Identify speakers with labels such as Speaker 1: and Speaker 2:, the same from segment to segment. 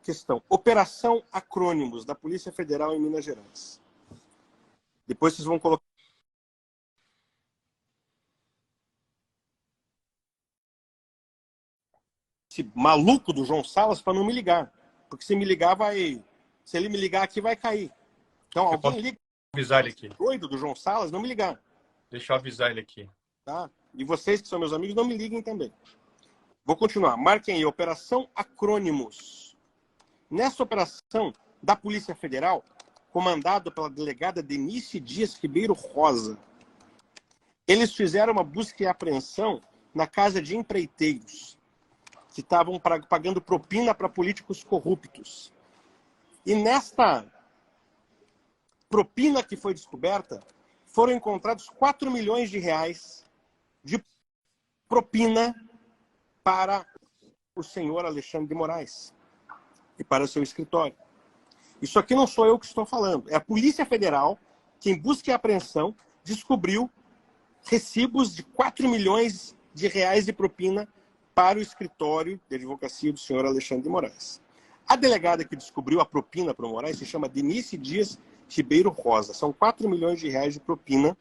Speaker 1: questão. Operação Acrônimos, da Polícia Federal em Minas Gerais. Depois vocês vão colocar esse maluco do João Salas para não me ligar. Porque se me ligar, vai... Se ele me ligar aqui, vai cair. Então, alguém liga.
Speaker 2: Avisar ele aqui.
Speaker 1: Doido do João Salas, não me ligar.
Speaker 2: Deixa eu avisar ele aqui.
Speaker 1: Tá? E vocês, que são meus amigos, não me liguem também. Vou continuar. Marquem aí. Operação Acrônimos. Nessa operação da Polícia Federal, comandado pela delegada Denise Dias Ribeiro Rosa, eles fizeram uma busca e apreensão na casa de empreiteiros que estavam pagando propina para políticos corruptos. E nesta propina que foi descoberta, foram encontrados 4 milhões de reais de propina para o senhor Alexandre de Moraes e para o seu escritório. Isso aqui não sou eu que estou falando. É a Polícia Federal que, em busca e apreensão, descobriu recibos de 4 milhões de reais de propina para o escritório de advocacia do senhor Alexandre de Moraes. A delegada que descobriu a propina para o Moraes se chama Denise Dias Ribeiro Rosa. São 4 milhões de reais de propina.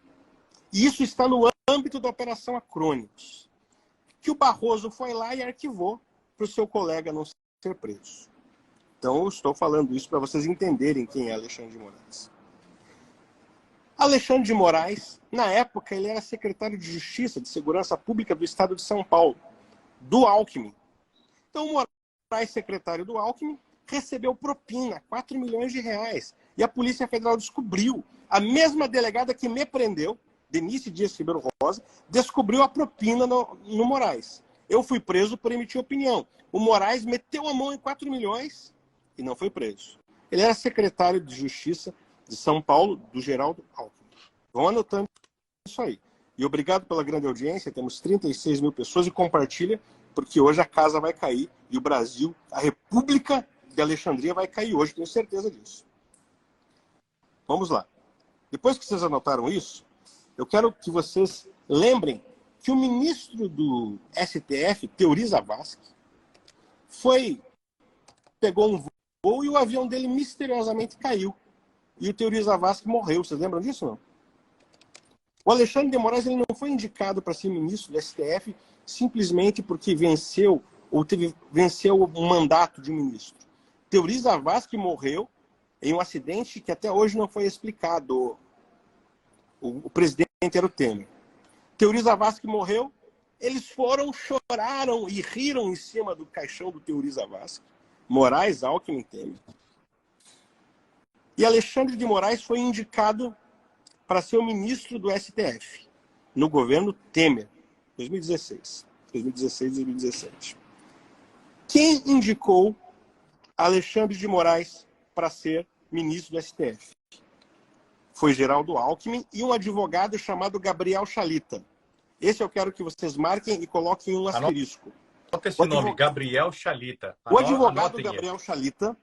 Speaker 1: E isso está no âmbito da Operação Acrônimos, que o Barroso foi lá e arquivou para o seu colega não ser preso. Então, eu estou falando isso para vocês entenderem quem é Alexandre de Moraes. Alexandre de Moraes, na época, ele era secretário de Justiça, de Segurança Pública do Estado de São Paulo, do Alckmin. Então, o Moraes, secretário do Alckmin, recebeu propina, 4 milhões de reais. E a Polícia Federal descobriu. A mesma delegada que me prendeu, Denise Dias Ribeiro Rosa, descobriu a propina no Moraes. Eu fui preso por emitir opinião. O Moraes meteu a mão em 4 milhões e não foi preso. Ele era secretário de Justiça de São Paulo, do Geraldo Alckmin. Vão anotando isso aí. E obrigado pela grande audiência. Temos 36 mil pessoas e compartilha, porque hoje a casa vai cair e o Brasil, a República de Alexandria vai cair hoje, tenho certeza disso. Vamos lá. Depois que vocês anotaram isso, eu quero que vocês lembrem que o ministro do STF, Teori Zavascki, pegou um voo e o avião dele misteriosamente caiu. E o Teori Zavascki morreu. Vocês lembram disso, não? O Alexandre de Moraes ele não foi indicado para ser ministro do STF simplesmente porque venceu o mandato de ministro. Teori Zavascki morreu em um acidente que até hoje não foi explicado. O presidente era o Temer. Teori Zavascki morreu, eles choraram e riram em cima do caixão do Teori Zavascki. Moraes, Alckmin, Temer. E Alexandre de Moraes foi indicado para ser o ministro do STF, no governo Temer, 2016, 2017. Quem indicou Alexandre de Moraes para ser ministro do STF? Foi Geraldo Alckmin e um advogado chamado Gabriel Chalita. Esse eu quero que vocês marquem e coloquem um asterisco.
Speaker 2: Anota esse nome, Gabriel Chalita.
Speaker 1: O advogado Gabriel Chalita,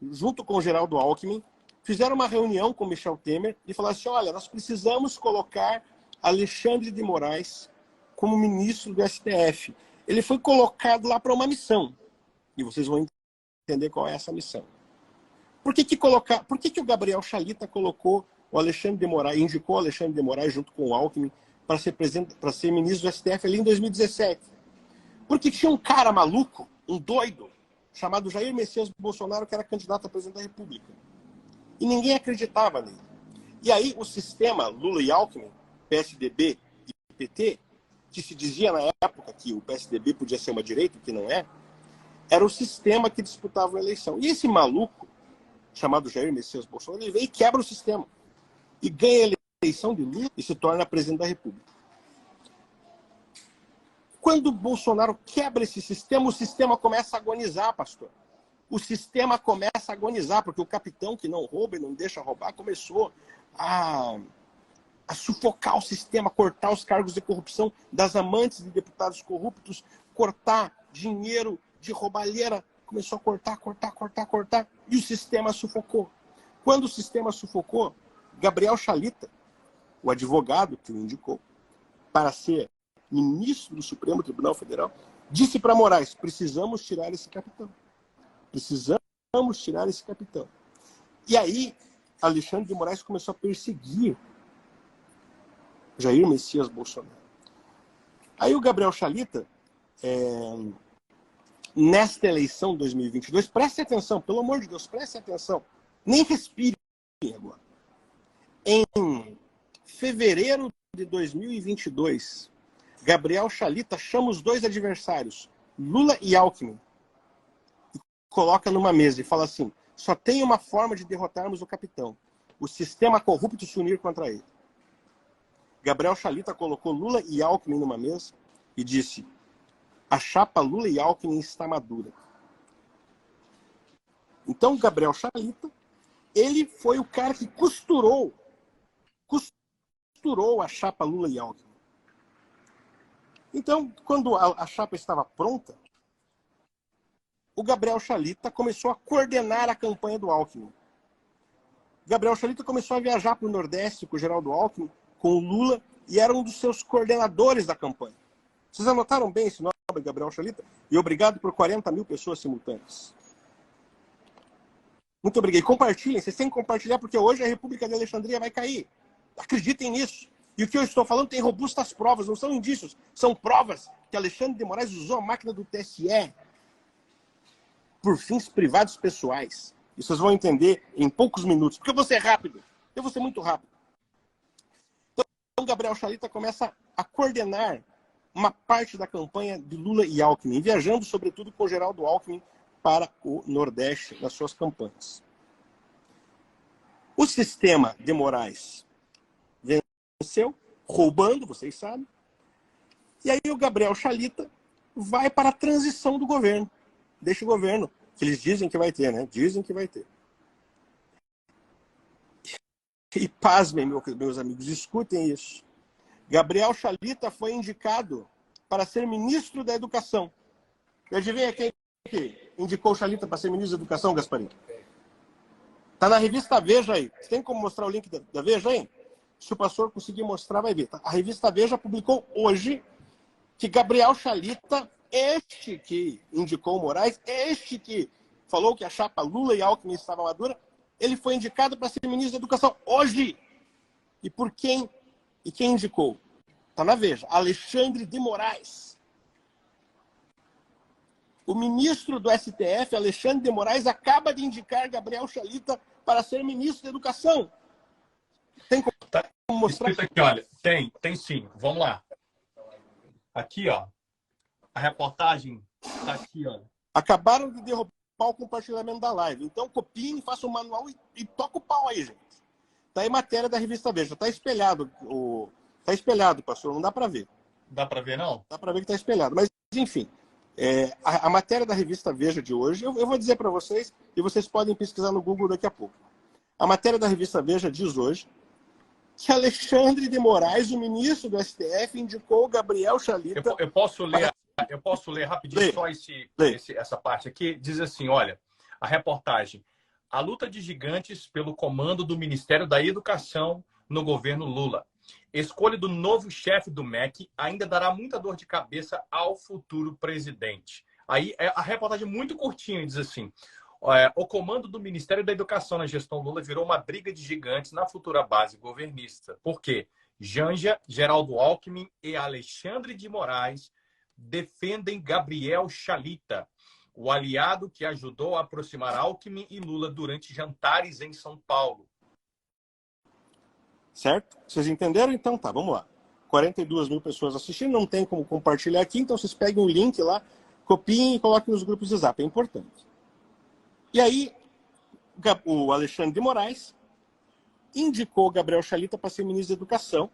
Speaker 1: junto com o Geraldo Alckmin, fizeram uma reunião com Michel Temer e falaram assim, olha, nós precisamos colocar Alexandre de Moraes como ministro do STF. Ele foi colocado lá para uma missão. E vocês vão entender qual é essa missão. Por que o Gabriel Chalita colocou o Alexandre de Moraes, indicou o Alexandre de Moraes junto com o Alckmin para ser ministro do STF ali em 2017? Porque tinha um cara maluco, um doido, chamado Jair Messias Bolsonaro, que era candidato a presidente da República. E ninguém acreditava nele. E aí o sistema Lula e Alckmin, PSDB e PT, que se dizia na época que o PSDB podia ser uma direita, que não é, era o sistema que disputava a eleição. E esse maluco, chamado Jair Messias Bolsonaro, ele vem e quebra o sistema. E ganha a eleição de Lula e se torna presidente da República. Quando o Bolsonaro quebra esse sistema, o sistema começa a agonizar, pastor. O sistema começa a agonizar, porque o capitão que não rouba e não deixa roubar começou a sufocar o sistema, cortar os cargos de corrupção das amantes de deputados corruptos, cortar dinheiro de roubalheira, começou a cortar, e o sistema sufocou. Quando o sistema sufocou, Gabriel Chalita, o advogado que o indicou para ser ministro do Supremo Tribunal Federal, disse para Moraes, precisamos tirar esse capitão. Precisamos tirar esse capitão. E aí, Alexandre de Moraes começou a perseguir Jair Messias Bolsonaro. Aí o Gabriel Chalita, nesta eleição de 2022, preste atenção, pelo amor de Deus, preste atenção. Nem respire agora. Em fevereiro de 2022, Gabriel Chalita chama os dois adversários, Lula e Alckmin, e coloca numa mesa e fala assim: só tem uma forma de derrotarmos o capitão, o sistema corrupto se unir contra ele. Gabriel Chalita colocou Lula e Alckmin numa mesa e disse: a chapa Lula e Alckmin está madura. Então, Gabriel Chalita, ele foi o cara que costurou a chapa Lula e Alckmin. Então, quando a chapa estava pronta, o Gabriel Chalita começou a coordenar a campanha do Alckmin. Gabriel Chalita começou a viajar para o Nordeste com o Geraldo Alckmin, com o Lula, e era um dos seus coordenadores da campanha. Vocês anotaram bem esse nome, Gabriel Chalita? E obrigado por 40 mil pessoas simultâneas. Muito obrigado. E compartilhem, vocês têm que compartilhar, porque hoje a República de Alexandria vai cair. Acreditem nisso. E o que eu estou falando tem robustas provas, não são indícios, são provas que Alexandre de Moraes usou a máquina do TSE por fins privados pessoais. E vocês vão entender em poucos minutos, porque eu vou ser rápido, eu vou ser muito rápido. Então, Gabriel Chalita começa a coordenar uma parte da campanha de Lula e Alckmin, viajando sobretudo com Geraldo Alckmin para o Nordeste nas suas campanhas. O sistema de Moraes venceu, roubando, vocês sabem, e aí o Gabriel Chalita vai para a transição do governo. Deixa o governo, que eles dizem que vai ter, né? Dizem que vai ter. E pasmem, meus amigos, escutem isso. Gabriel Chalita foi indicado para ser ministro da Educação. E adivinha quem que indicou o Chalita para ser ministro da Educação, Gasparinho? Está na revista Veja aí. Você tem como mostrar o link da Veja aí? Se o pastor conseguir mostrar, vai ver. A revista Veja publicou hoje que Gabriel Chalita, este que indicou o Moraes, este que falou que a chapa Lula e Alckmin estava madura, ele foi indicado para ser ministro da Educação hoje. E por quem? E quem indicou? Está na Veja. Alexandre de Moraes. O ministro do STF, Alexandre de Moraes, acaba de indicar Gabriel Chalita para ser ministro da Educação. Tem como mostrar?
Speaker 2: Aqui, olha, tem sim. Vamos lá. Aqui, ó. A reportagem está aqui, ó.
Speaker 1: Acabaram de derrubar o compartilhamento da live. Então, copiem, façam o manual e toca o pau aí, gente. Tá aí matéria da revista Veja. Tá espelhado, tá espelhado, pastor. Não dá para ver.
Speaker 2: Dá para ver, não?
Speaker 1: Dá para ver que tá espelhado. Mas, enfim, a matéria da revista Veja de hoje, eu vou dizer para vocês, e vocês podem pesquisar no Google daqui a pouco. A matéria da revista Veja diz hoje que Alexandre de Moraes, o ministro do STF, indicou Gabriel Chalita...
Speaker 2: Eu posso ler rapidinho só essa parte aqui. Diz assim, olha, a reportagem. A luta de gigantes pelo comando do Ministério da Educação no governo Lula. Escolha do novo chefe do MEC ainda dará muita dor de cabeça ao futuro presidente. Aí a reportagem é muito curtinha e diz assim: o comando do Ministério da Educação na gestão Lula virou uma briga de gigantes na futura base governista. Por quê? Janja, Geraldo Alckmin e Alexandre de Moraes defendem Gabriel Chalita, o aliado que ajudou a aproximar Alckmin e Lula durante jantares em São Paulo.
Speaker 1: Certo? Vocês entenderam? Então tá, vamos lá. 42 mil pessoas assistindo, não tem como compartilhar aqui, então vocês peguem o link lá, copiem e coloquem nos grupos de Zap, é importante. E aí, o Alexandre de Moraes indicou Gabriel Chalita para ser ministro da Educação,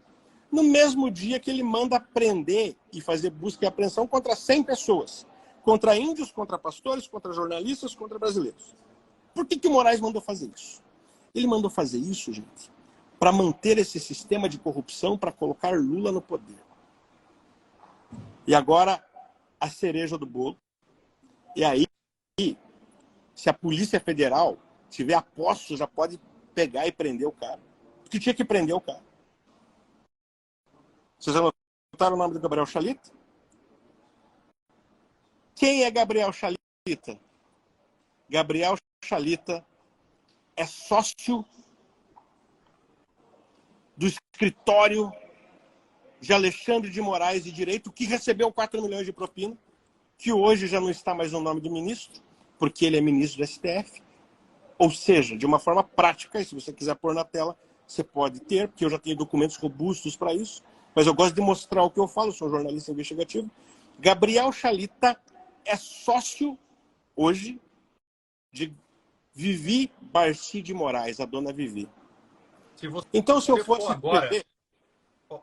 Speaker 1: no mesmo dia que ele manda prender e fazer busca e apreensão contra 100 pessoas. Contra índios, contra pastores, contra jornalistas, contra brasileiros. Por que o Moraes mandou fazer isso? Ele mandou fazer isso, gente, para manter esse sistema de corrupção, para colocar Lula no poder. E agora, a cereja do bolo. E aí, se a Polícia Federal tiver apostos, já pode pegar e prender o cara. Porque tinha que prender o cara. Vocês anotaram o nome do Gabriel Chalita? Quem é Gabriel Chalita? Gabriel Chalita é sócio do escritório de Alexandre de Moraes e Direito, que recebeu 4 milhões de propina, que hoje já não está mais no nome do ministro, porque ele é ministro do STF. Ou seja, de uma forma prática, e se você quiser pôr na tela, você pode ter, porque eu já tenho documentos robustos para isso, mas eu gosto de mostrar o que eu falo, sou jornalista investigativo. Gabriel Chalita é sócio, hoje, de Vivi Barci de Moraes, a dona Vivi. Então, se eu fosse
Speaker 2: agora,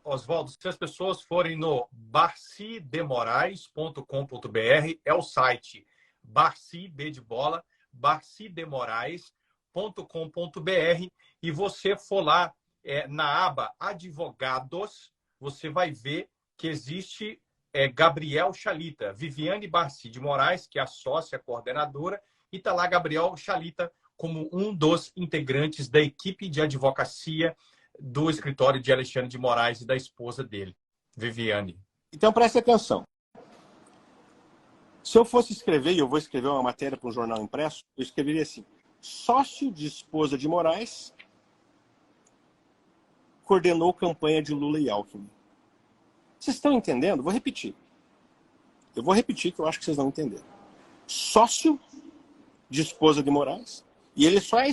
Speaker 2: Oswaldo, se as pessoas forem no barcidemorais.com.br, é o site Barci, B de bola, barcidemorais.com.br, e você for lá na aba Advogados, você vai ver que existe Gabriel Chalita, Viviane Barci de Moraes, que é a sócia coordenadora, e está lá Gabriel Chalita como um dos integrantes da equipe de advocacia do escritório de Alexandre de Moraes e da esposa dele, Viviane.
Speaker 1: Então, preste atenção. Se eu fosse escrever, e eu vou escrever uma matéria para um jornal impresso, eu escreveria assim: sócio de esposa de Moraes coordenou campanha de Lula e Alckmin. Vocês estão entendendo? Vou repetir. Eu vou repetir que eu acho que vocês não entenderam. Sócio de esposa de Moraes, e ele só é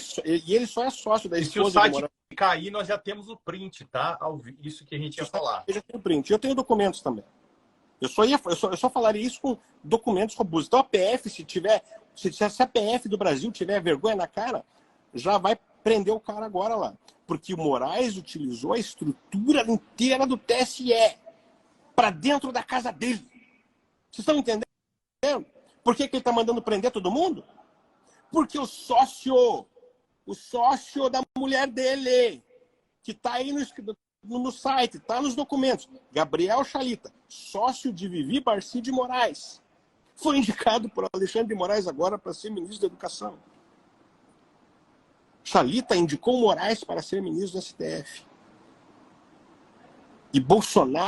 Speaker 1: sócio da esposa de Moraes.
Speaker 2: Se o site cair, nós já temos o print, tá? Isso que a gente ia falar.
Speaker 1: Eu já tenho print. Eu tenho documentos também. Eu só falaria isso com documentos robustos. Então a PF, se a PF do Brasil tiver vergonha na cara, já vai prender o cara agora lá. Porque o Moraes utilizou a estrutura inteira do TSE para dentro da casa dele. Vocês estão entendendo? Por que ele está mandando prender todo mundo? Porque o sócio da mulher dele, que está aí no site, está nos documentos, Gabriel Chalita, sócio de Vivi Barci de Moraes, foi indicado por Alexandre de Moraes agora para ser ministro da Educação. Chalita indicou Moraes para ser ministro do STF. E Bolsonaro